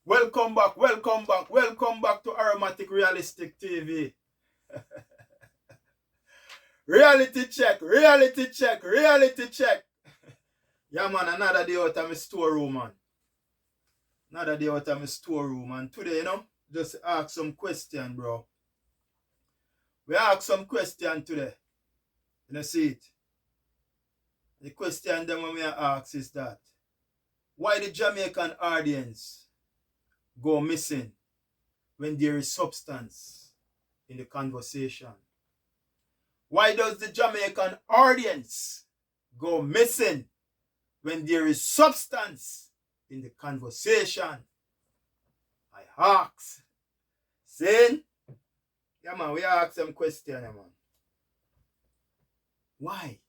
Welcome back to Aromatic Realistic TV. Reality check. Yeah, man, another day out of my storeroom, man. And today, just ask some question, bro. We ask some question today. You see it? The question that we ask is that, why the Jamaican audience go missing when there is substance in the conversation? Why does the Jamaican audience go missing when there is substance in the conversation? I ask. Saying, yeah, man, we ask some question, yeah, man. Why?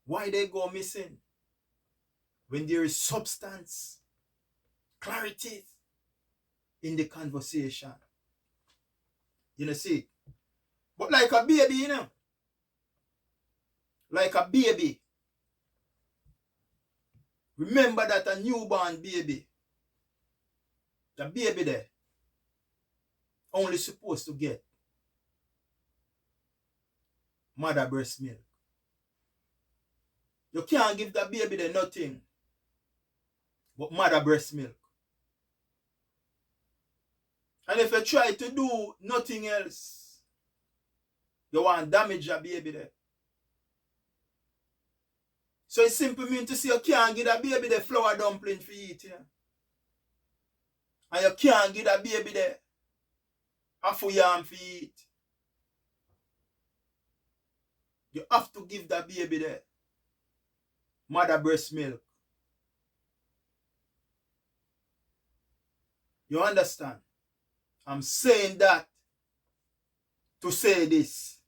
Why they go missing when there is substance, clarity in the conversation? You know, see? But like a baby, like a baby. Remember that a newborn baby, the baby there, only supposed to get mother breast milk. You can't give the baby there nothing but mother breast milk. And if you try to do nothing else, you want to damage your baby there. So it simply means to say you can't give the baby the flour dumpling for eat. Yeah? And you can't give the baby the afu yam for eat. You have to give the baby the mother breast milk. You understand? I'm saying that to say this.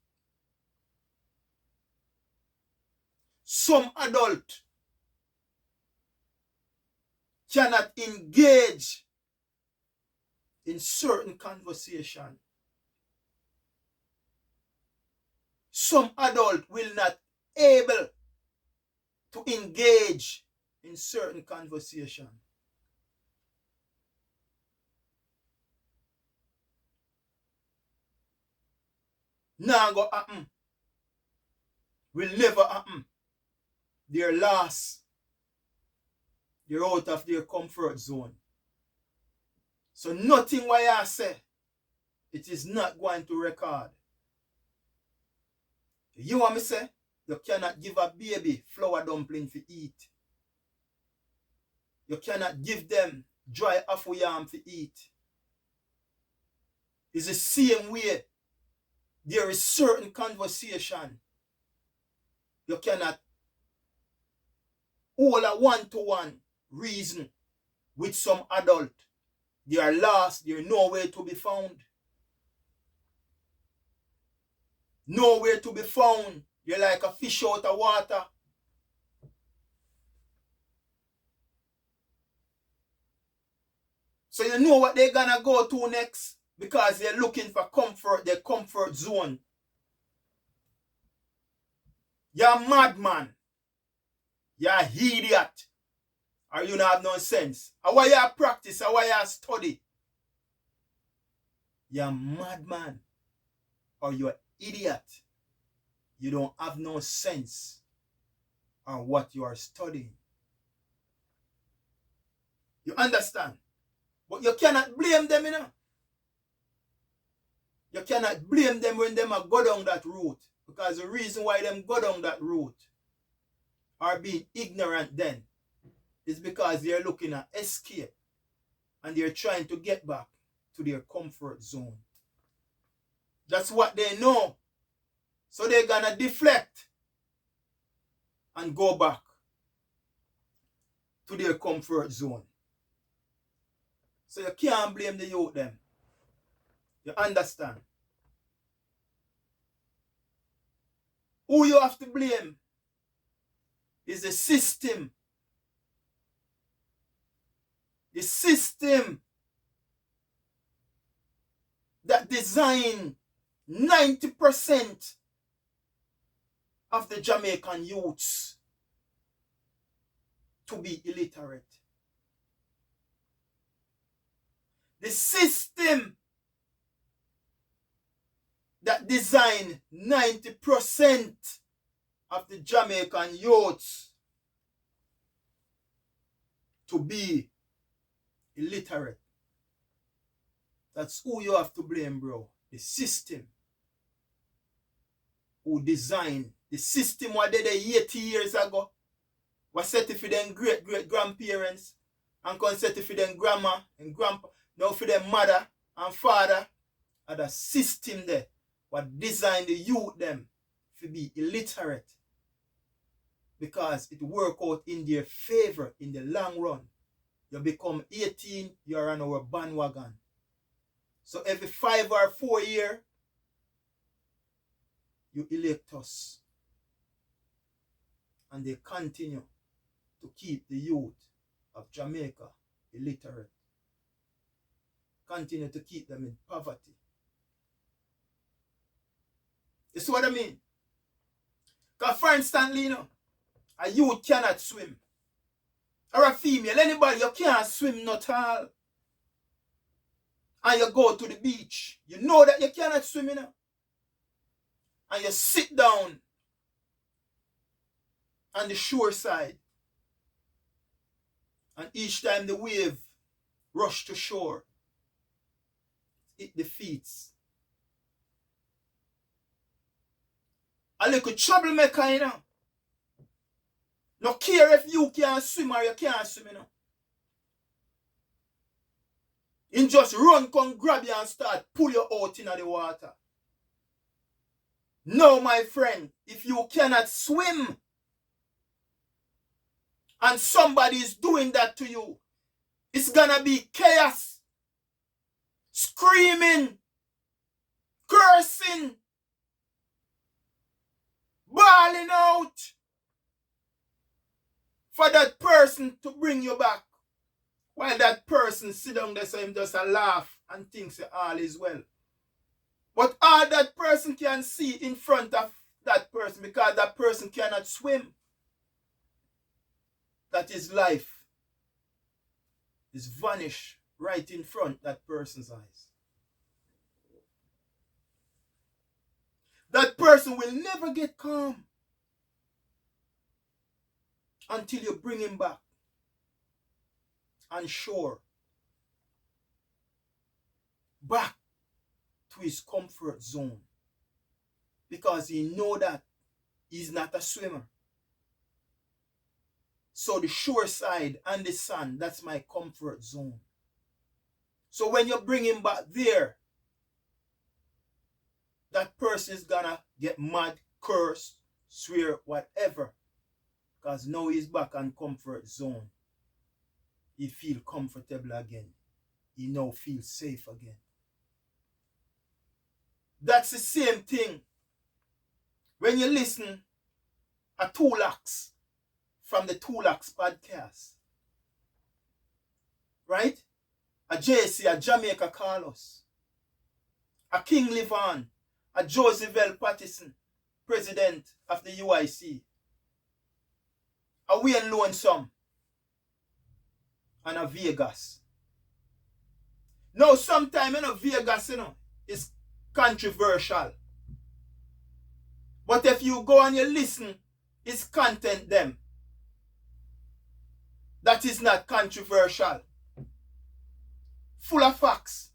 Some adult cannot engage in certain conversation. Some adult will not able to engage in certain conversation. Now go happen. Will never happen. They're lost. They're out of their comfort zone. So nothing what I say, it is not going to record. You want me say? You cannot give a baby flour dumpling to eat. You cannot give them dry afu yam to eat. It's the same way. There is certain conversation. You cannot hold a one-to-one reason with some adult. They are lost. They are nowhere to be found. Nowhere to be found. You're like a fish out of water. So you know what they're gonna go to next, because they're looking for comfort, their comfort zone. You're a madman. You're an idiot. Or you don't have no sense. Or why you practice, or why you study. You're a madman. Or you're an idiot. You don't have no sense on what you are studying. You understand? But you cannot blame them, you know. You cannot blame them when them go down that route. Because the reason why them go down that route or being ignorant then is because they're looking at escape and they're trying to get back to their comfort zone. That's what they know. So they're gonna deflect and go back to their comfort zone. So you can't blame the youth them. You understand? Who you have to blame is the system. The system that designed 90% of the Jamaican youths to be illiterate. The system that designed 90% of the Jamaican youths to be illiterate. That's who you have to blame, bro. The system who designed the system what they did 80 years ago was set for them great-great-grandparents and can set for them grandma and grandpa, now for them mother and father, and the system there what designed the youth them to be illiterate because it work out in their favor in the long run. You become 18, you're on our bandwagon. So every 5 or 4 years, you elect us. And they continue to keep the youth of Jamaica illiterate. Continue to keep them in poverty. You see what I mean? Because for instance, you know, a youth cannot swim. Or a female, anybody, you can't swim not all. And you go to the beach. You know that you cannot swim, you know. And you sit down on the shore side. And each time the wave rush to shore, it defeats. A little troublemaker, you know. No care if you can't swim or you can't swim, you know. He just run, come grab you and start pull you out into the water. No, my friend, if you cannot swim and somebody is doing that to you, it's gonna be chaos, screaming, cursing, bawling out for that person to bring you back. While that person sit down there, so him just a laugh and thinks that all is well. But all that person can see in front of that person, because that person cannot swim, that his life is vanished right in front of that person's eyes. That person will never get calm until you bring him back on shore, back to his comfort zone, because he know that he's not a swimmer. So the shore side and the sand, that's my comfort zone. So when you bring him back there, that person is gonna get mad, curse, swear, whatever, because now he's back on comfort zone. He feel comfortable again. He now feels safe again. That's the same thing when you listen a Tulax from the Tulax podcast. Right? A JC, a Jamaica Carlos, a King Levan, a Joseph L. Pattison, president of the UIC, a Wayne Lonesome, and a Vegas. Now, sometimes, you know, Vegas, you know, is controversial. But if you go and you listen, it's content them. That is not controversial. Full of facts.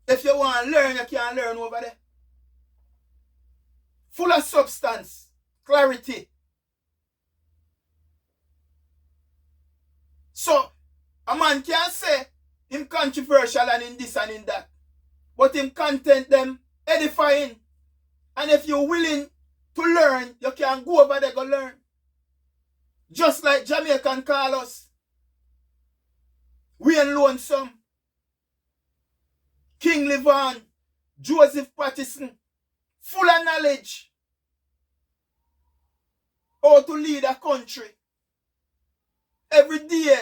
If you want to learn, you can learn over there. Full of substance, clarity. So, a man can say him controversial and in this and in that, but him content them edifying. And if you're willing to learn, you can go over there go learn. Just like Jamaican Carlos, Wayne Lonesome, King Levan, Joseph Pattison, full of knowledge how to lead a country. Every day,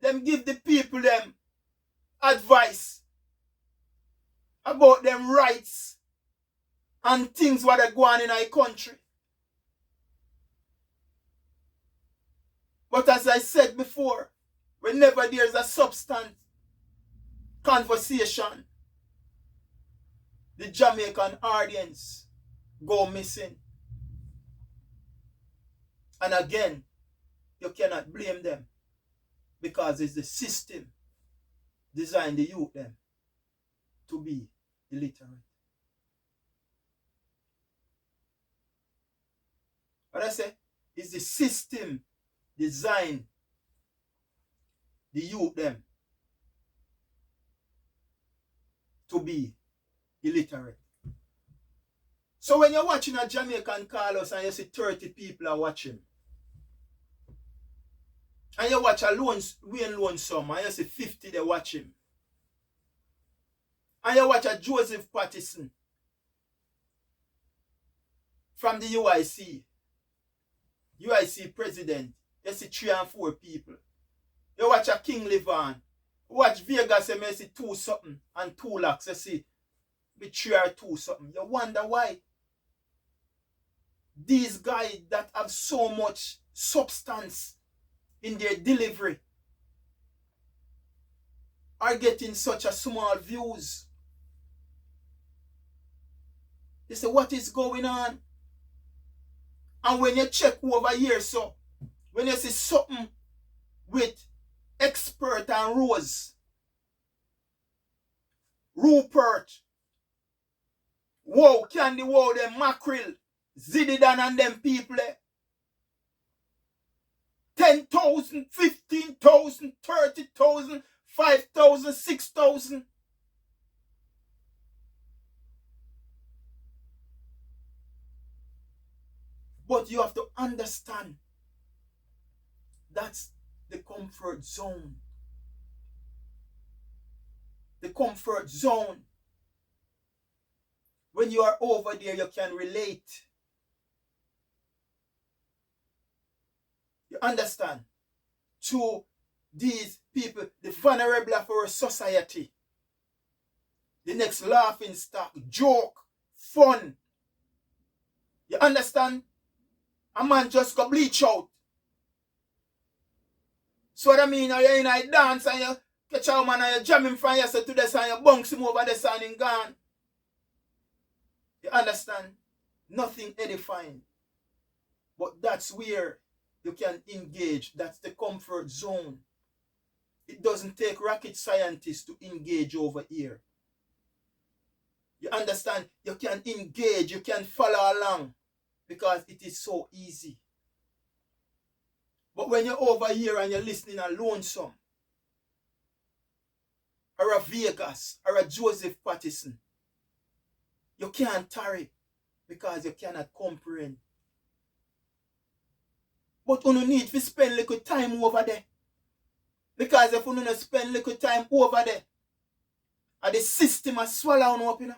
them give the people them advice about them rights and things what are going on in our country. But as I said before, Whenever there's a substance conversation, the Jamaican audience go missing. And again, you cannot blame them because it's the system designed the youth them to be illiterate. What I say is the system designed the youth them to be illiterate. So when you're watching a Jamaican Carlos and you see 30 people are watching, and you watch a Wayne Lonesome and you see 50 they watch him, and you watch a Joseph Patterson from the UIC president, you see 3 and 4 people. You watch a King Levan, watch Vegas, you see 2 something and 2 lakhs, you see be 3 or 2 something. You wonder why these guys that have so much substance in their delivery are getting such a small views. You say, what is going on? And when you check over here, so when you see something with Expert and Rose, Rupert, wow, Candy, wow, them Mackerel, Zididan and them people, 10,000, 15,000, 30,000, 5,000, 6,000. But you have to understand that's the comfort zone. The comfort zone. When you are over there, you can relate. You understand? To these people, the vulnerable of our society. The next laughing stock, joke, fun. You understand? A man just go bleach out. So what I mean, you're in a dance and you catch a man and you jam him from here to this and you bounce him over this and he's gone. You understand? Nothing edifying. But that's where you can engage. That's the comfort zone. It doesn't take rocket scientists to engage over here. You understand? You can engage, you can follow along because it is so easy. But when you're over here and you're listening a Lonesome, or a Vegas, or a Joseph Patterson, you can't tarry because you cannot comprehend. But you need to spend little time over there. Because if you don't spend little time over there, and the system has swallowed up, you know.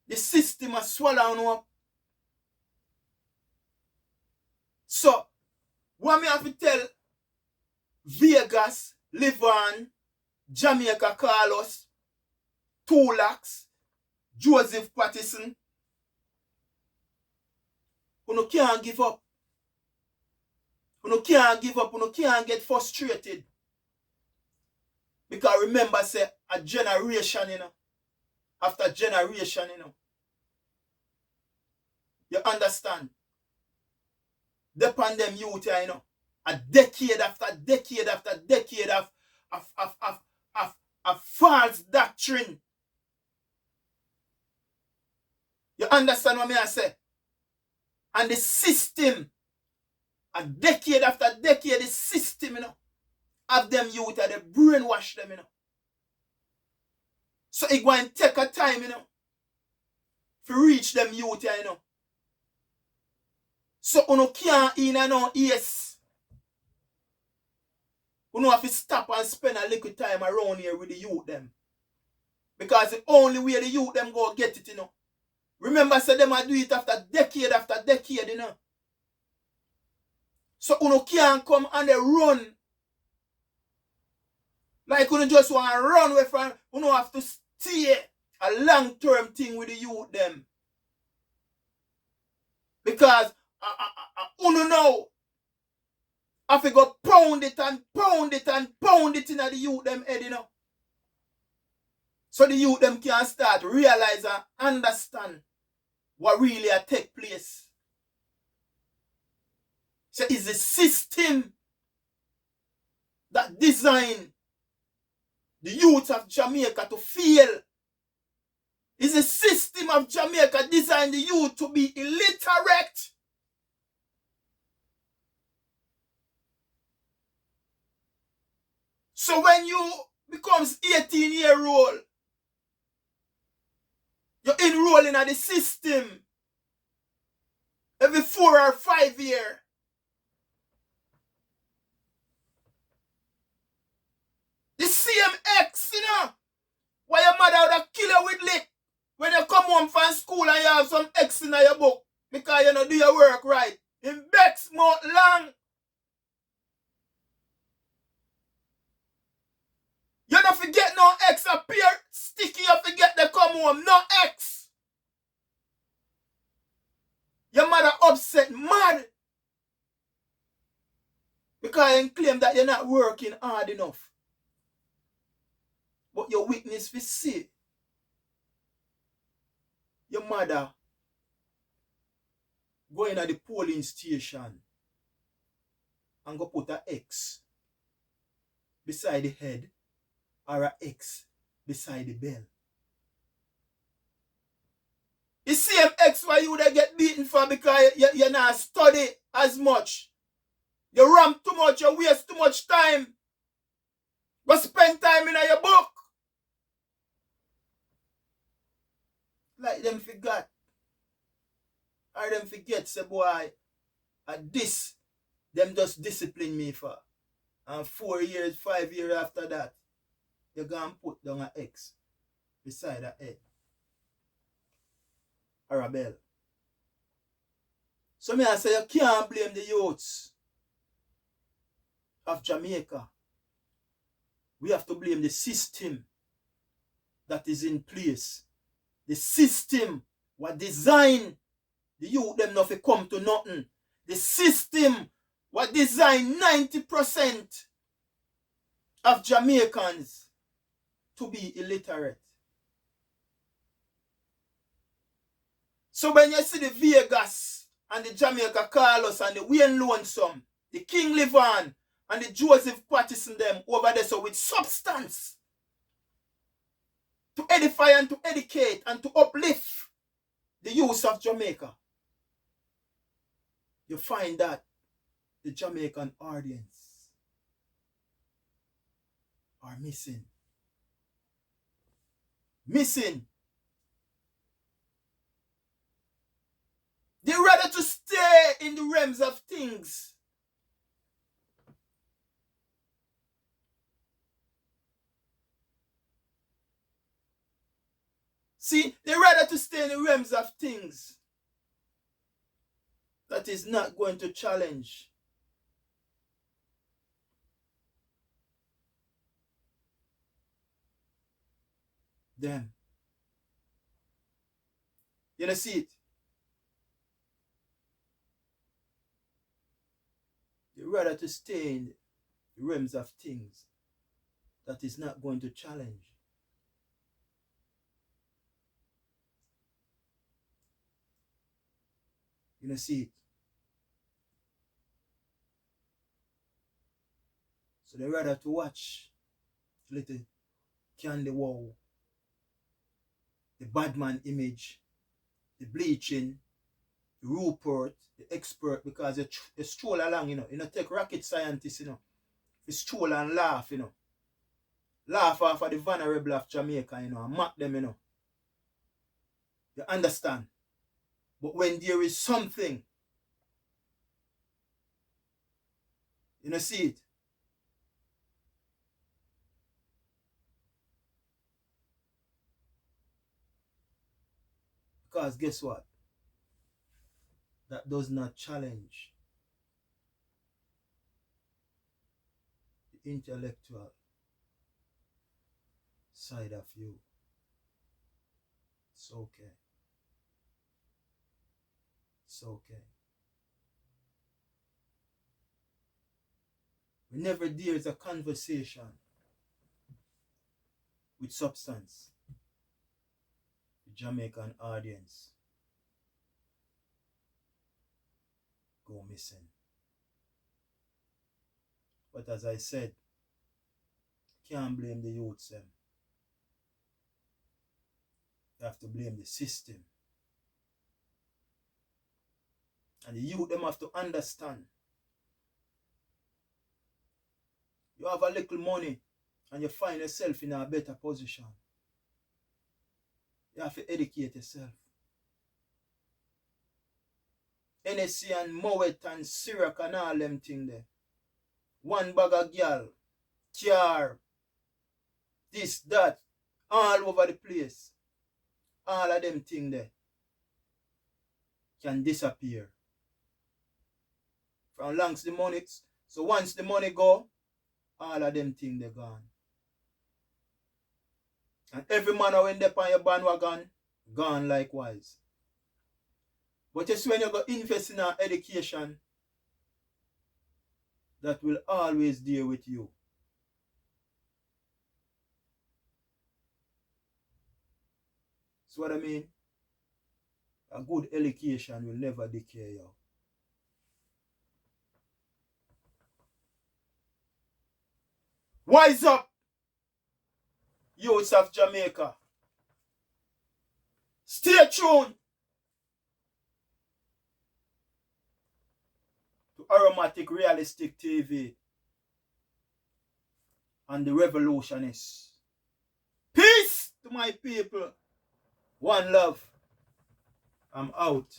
The system has swallowed up. So, what me have to tell Vegas, Levan, Jamaica Carlos, 2 lakhs, Joseph Patterson, you can't give up. You can't give up. You can't get frustrated. Because remember, say, a generation, you know, after generation, you know. You understand? Depend them youth, you know. A decade after decade after decade of false doctrine. You understand what I say? And the system, a decade after decade, the system, you know, of them youth, they brainwash them, you know. So it going to take a time, you know, to reach them youth, you know. So you can't in and out, yes. You have to stop and spend a little time around here with the youth them. Because the only way the youth them go get it, you know. Remember, say them do it after decade, you know. So you can't come and they run. Like you just want to run away from, you have to stay a long-term thing with the youth them. Because uno know. I fi go pound it and pound it and pound it in the youth them head, you know. So the youth them can start realize and understand what really a take place. So it's a system that design the youth of Jamaica to fail. It's a system of Jamaica designed the youth to be illiterate. So when you becomes 18-year-old, you're enrolling in the system every 4 or 5 years. The same X, you know. Why your mother would have kill you with lick when you come home from school and you have some X in your book because you don't do your work right. In Bex more long. You don't forget no X appear sticky, you forget they come home. No X. Your mother upset mad because you claim that you're not working hard enough. But your weakness we see. Your mother going at the polling station and go put a X beside the head or a X beside the bell. The same X why you would get beaten for because you not study as much. You ramp too much, you waste too much time. But spend time in your book. Like them forgot. Or them forget, say boy, at this, them just discipline me for. And 4 years, 5 years after that, you're going to put down an X beside a head. Or a bell. So me I say you can't blame the youths of Jamaica. We have to blame the system that is in place. The system what design the youth them not come to nothing. The system what design 90% of Jamaicans to be illiterate. So when you see the Vegas and the Jamaica Carlos and the Wayne Lonesome, the King Levan and the Joseph Patterson them over there so with substance to edify and to educate and to uplift the youth of Jamaica, you find that the Jamaican audience are missing. Missing. They're rather to stay in the realms of things. See, they're rather to stay in the realms of things that is not going to challenge them. You know, see it? They're rather to stay in the realms of things that is not going to challenge. You know, see it? So they rather to watch little Candy Wow, the Badman image, the bleaching, the Rupert, the expert, because you stroll along, you know, take rocket scientists, you know, you stroll and laugh, you know. Laugh off of the vulnerable of Jamaica, you know, and mock them, you know. You understand? But when there is something, you know, see it? Because guess what? That does not challenge the intellectual side of you. It's okay. It's okay. Never dares a conversation with substance. The Jamaican audience go missing. But as I said, can't blame the youths them. You have to blame the system. And the youth them have to understand. You have a little money and you find yourself in a better position. You have to educate yourself. NSC and Moet and Syrup and all them thing there. One bag of girl, car, this, that, all over the place. All of them thing there can disappear. From longs the money. So once the money go, all of them thing they gone. And every man when they on your bandwagon, gone likewise. But just when you go invest in our education, that will always deal with you. See what I mean? A good education will never decay you. Wise up, youths of Jamaica. Stay tuned to Aromatic Realistic TV and the Revolutionists. Peace to my people. One love. I'm out.